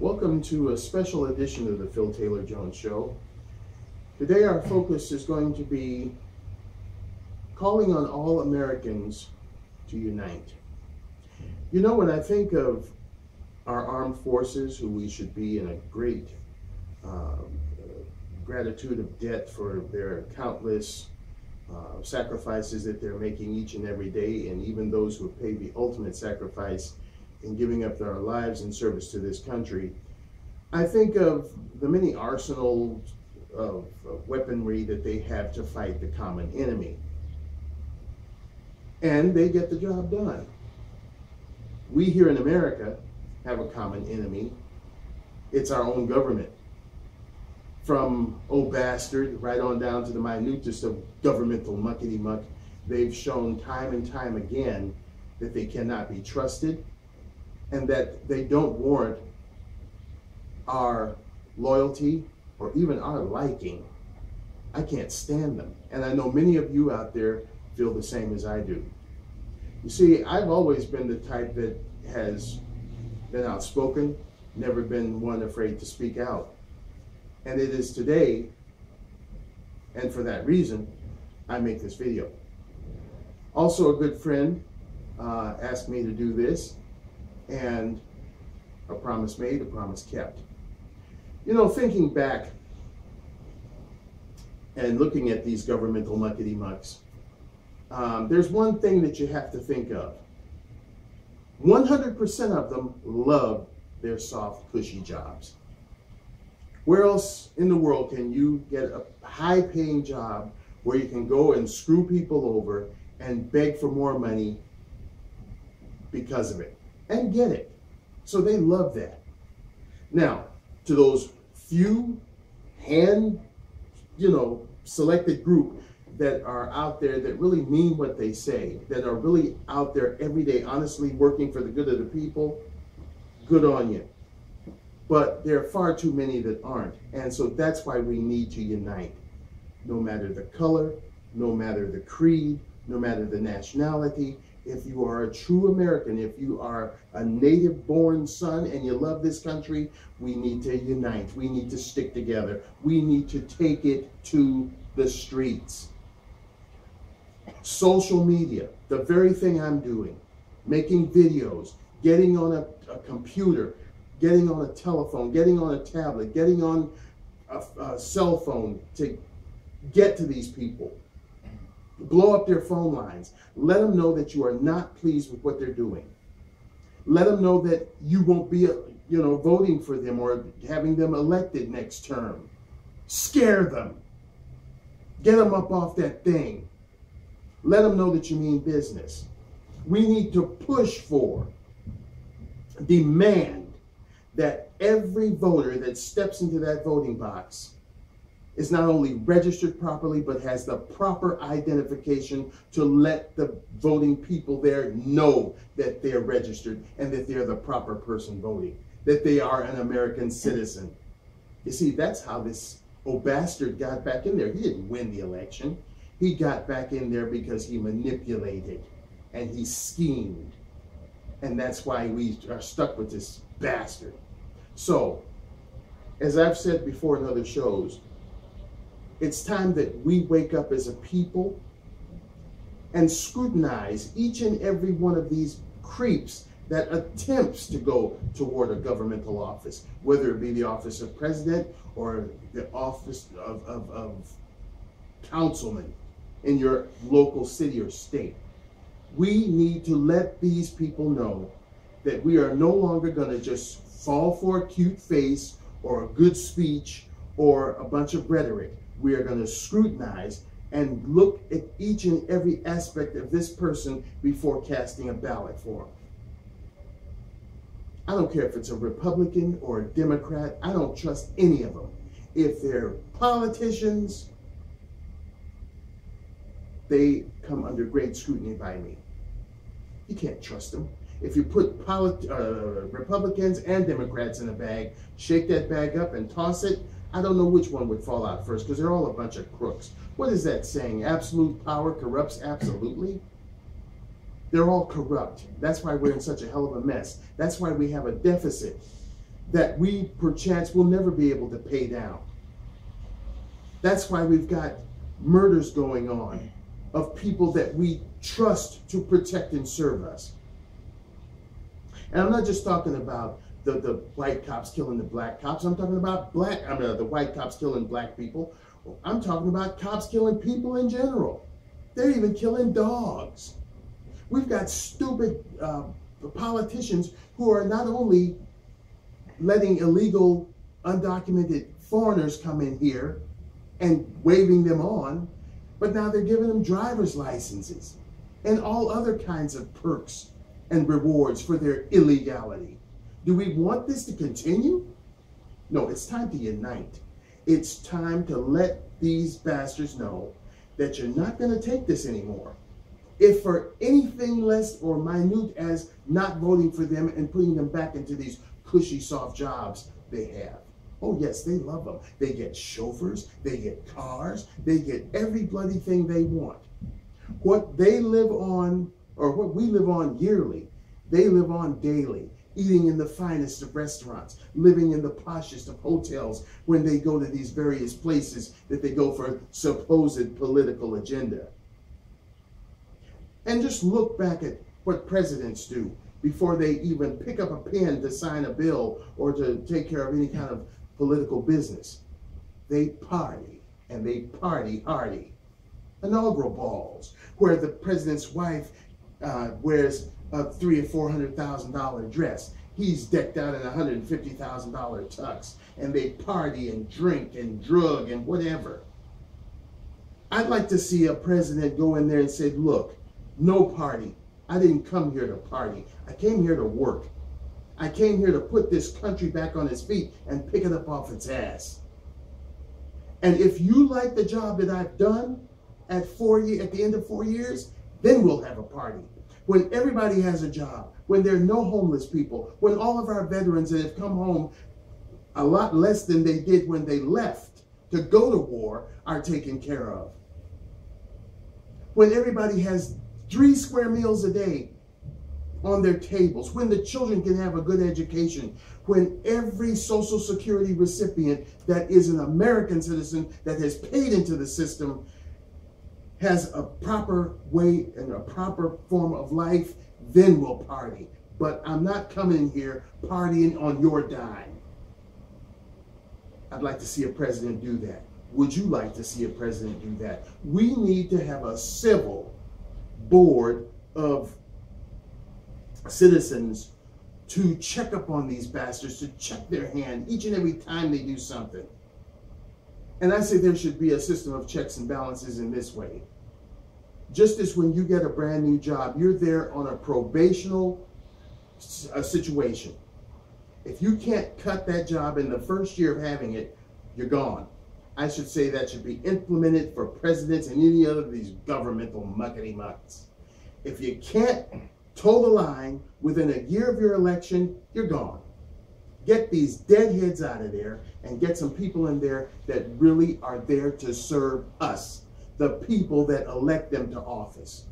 Welcome to a special edition of the Phil Taylor Jones Show. Today our focus is going to be calling on all Americans to unite. You know, when I think of our armed forces, who we should be in a great gratitude of debt for their countless sacrifices that they're making each and every day, and even those who have paid the ultimate sacrifice in giving up their lives in service to this country, I think of the many arsenals of weaponry that they have to fight the common enemy. And they get the job done. We here in America have a common enemy. It's our own government. From oh bastard right on down to the minutest of governmental muckety-muck, they've shown time and time again that they cannot be trusted and that they don't warrant our loyalty or even our liking. I can't stand them. And I know many of you out there feel the same as I do. You see, I've always been the type that has been outspoken, never been one afraid to speak out. And it is today, and for that reason, I make this video. Also, a good friend asked me to do this, and a promise made, a promise kept. You know, thinking back and looking at these governmental muckety-mucks, there's one thing that you have to think of. 100% of them love their soft, cushy jobs. Where else in the world can you get a high-paying job where you can go and screw people over and beg for more money because of it and get it? So they love that. Now, to those few selected group that are out there that really mean what they say, that are really out there every day honestly working for the good of the people, good on you. But there are far too many that aren't. And so that's why we need to unite. No matter the color, no matter the creed, no matter the nationality. If you are a true American, if you are a native-born son and you love this country, we need to unite. We need to stick together. We need to take it to the streets. Social media, the very thing I'm doing, making videos, getting on a computer, getting on a telephone, getting on a tablet, getting on a cell phone to get to these people. Blow up their phone lines. Let them know that you are not pleased with what they're doing. Let them know that you won't be, voting for them or having them elected next term. Scare them. Get them up off that thing. Let them know that you mean business. We need to push for, demand that every voter that steps into that voting box is not only registered properly, but has the proper identification to let the voting people there know that they're registered and that they're the proper person voting, that they are an American citizen. You see, that's how this old bastard got back in there. He didn't win the election. He got back in there because he manipulated and he schemed. And that's why we are stuck with this bastard. So, as I've said before in other shows, it's time that we wake up as a people and scrutinize each and every one of these creeps that attempts to go toward a governmental office, whether it be the office of president or the office of councilman in your local city or state. We need to let these people know that we are no longer going to just fall for a cute face or a good speech or a bunch of rhetoric. We are going to scrutinize and look at each and every aspect of this person before casting a ballot for them. I don't care if it's a Republican or a Democrat. I don't trust any of them. If they're politicians, they come under great scrutiny by me. You can't trust them. If you put Republicans and Democrats in a bag, shake that bag up and toss it, I don't know which one would fall out first because they're all a bunch of crooks. What is that saying? Absolute power corrupts absolutely? They're all corrupt. That's why we're in such a hell of a mess. That's why we have a deficit. that we perchance will never be able to pay down. That's why we've got murders going on of people that we trust to protect and serve us. And I'm not just talking about the white cops killing the black cops. I'm talking about the white cops killing black people. I'm talking about cops killing people in general. They're even killing dogs. We've got stupid politicians who are not only letting illegal, undocumented foreigners come in here and waving them on, but now they're giving them driver's licenses and all other kinds of perks and rewards for their illegality. Do we want this to continue? No, it's time to unite. It's time to let these bastards know that you're not going to take this anymore. If for anything less or minute as not voting for them and putting them back into these cushy, soft jobs they have. Oh yes, they love them. They get chauffeurs, they get cars, they get every bloody thing they want. What they live on, or what we live on yearly, they live on daily, eating in the finest of restaurants, living in the poshest of hotels when they go to these various places that they go for supposed political agenda. And just look back at what presidents do before they even pick up a pen to sign a bill or to take care of any kind of political business. They party, and they party hardy. Inaugural balls, where the president's wife wears a $300,000 or $400,000 dress. He's decked out in a $150,000 tux, and they party and drink and drug and whatever. I'd like to see a president go in there and say, look, no party. I didn't come here to party. I came here to work. I came here to put this country back on its feet and pick it up off its ass. And if you like the job that I've done at the end of 4 years, then we'll have a party. When everybody has a job, when there are no homeless people, when all of our veterans that have come home a lot less than they did when they left to go to war are taken care of. When everybody has 3 square meals a day on their tables, when the children can have a good education, when every Social Security recipient that is an American citizen that has paid into the system has a proper way and a proper form of life, then we'll party. But I'm not coming in here partying on your dime. I'd like to see a president do that. Would you like to see a president do that? We need to have a civil board of citizens to check up on these bastards, to check their hand each and every time they do something. And I say there should be a system of checks and balances in this way. Just as when you get a brand new job, you're there on a probational situation. If you can't cut that job in the first year of having it, you're gone. I should say that should be implemented for presidents and any other of these governmental muckety-mucks. If you can't toe the line within a year of your election, you're gone. Get these deadheads out of there and get some people in there that really are there to serve us, the people that elect them to office.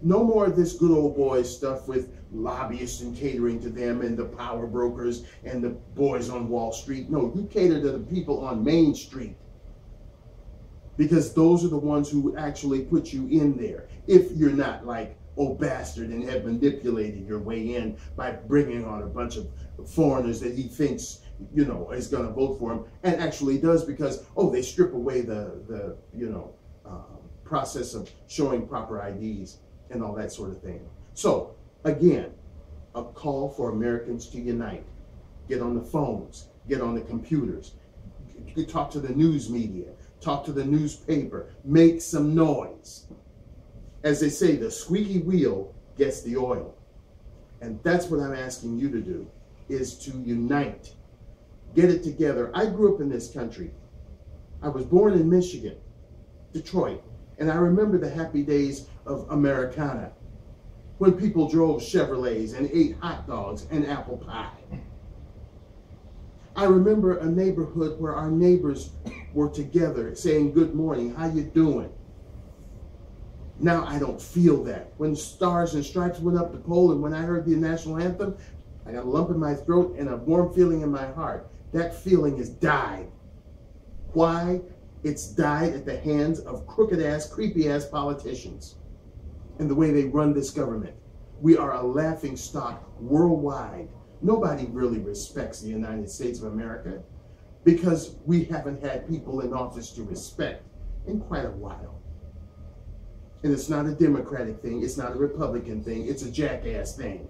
No more of this good old boys stuff with lobbyists and catering to them and the power brokers and the boys on Wall Street. No, you cater to the people on Main Street, because those are the ones who actually put you in there. If you're not like, oh bastard, and have manipulated your way in by bringing on a bunch of foreigners that he thinks, you know, is going to vote for him, and actually does, because, oh, they strip away the process of showing proper IDs and all that sort of thing. So, again, a call for Americans to unite. Get on the phones, get on the computers, talk to the news media, talk to the newspaper, make some noise. As they say, the squeaky wheel gets the oil. And that's what I'm asking you to do, is to unite. Get it together. I grew up in this country. I was born in Michigan, Detroit, and I remember the happy days of Americana, when people drove Chevrolets and ate hot dogs and apple pie. I remember a neighborhood where our neighbors were together saying, good morning, how you doing? Now I don't feel that. When Stars and Stripes went up the pole and when I heard the national anthem, I got a lump in my throat and a warm feeling in my heart. That feeling has died. Why? It's died at the hands of crooked-ass, creepy-ass politicians and the way they run this government. We are a laughing stock worldwide. Nobody really respects the United States of America because we haven't had people in office to respect in quite a while. And it's not a Democratic thing. It's not a Republican thing. It's a jackass thing.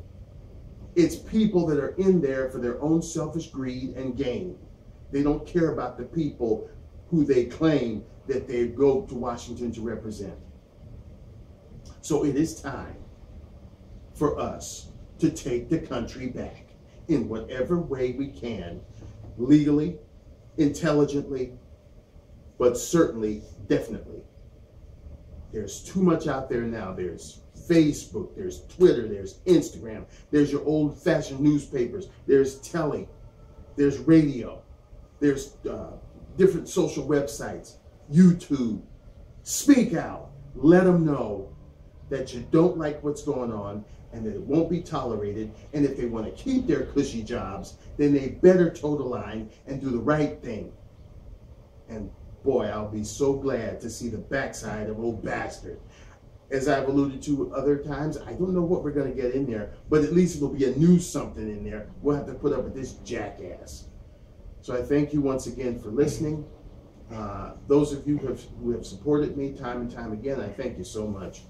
It's people that are in there for their own selfish greed and gain. They don't care about the people who they claim that they go to Washington to represent. So it is time for us to take the country back in whatever way we can, legally, intelligently, but certainly, definitely. There's too much out there now. There's Facebook, there's Twitter, there's Instagram, there's your old-fashioned newspapers, there's telly, there's radio, there's different social websites, YouTube. Speak out. Let them know that you don't like what's going on and that it won't be tolerated. And if they want to keep their cushy jobs, then they better toe the line and do the right thing. And boy, I'll be so glad to see the backside of old bastard. As I've alluded to other times, I don't know what we're going to get in there, but at least it'll be a new something in there. We'll have to put up with this jackass. So I thank you once again for listening. Those of you who have supported me time and time again, I thank you so much.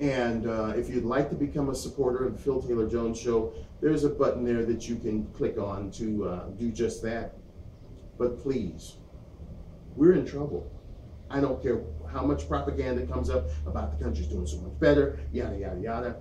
And if you'd like to become a supporter of the Phil Taylor Jones Show, there's a button there that you can click on to do just that. But please, we're in trouble. I don't care how much propaganda comes up about the country's doing so much better, yada, yada, yada.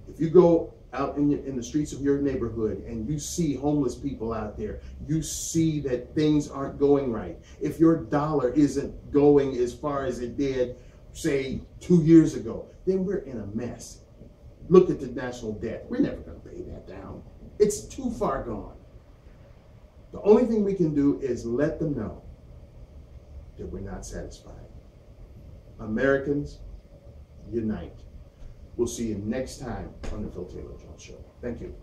If you go out in the streets of your neighborhood and you see homeless people out there, you see that things aren't going right. If your dollar isn't going as far as it did, say, 2 years ago, then we're in a mess. Look at the national debt. We're never going to pay that down. It's too far gone. The only thing we can do is let them know that we're not satisfied. Americans, unite. We'll see you next time on the Phil Taylor Jones Show. Thank you.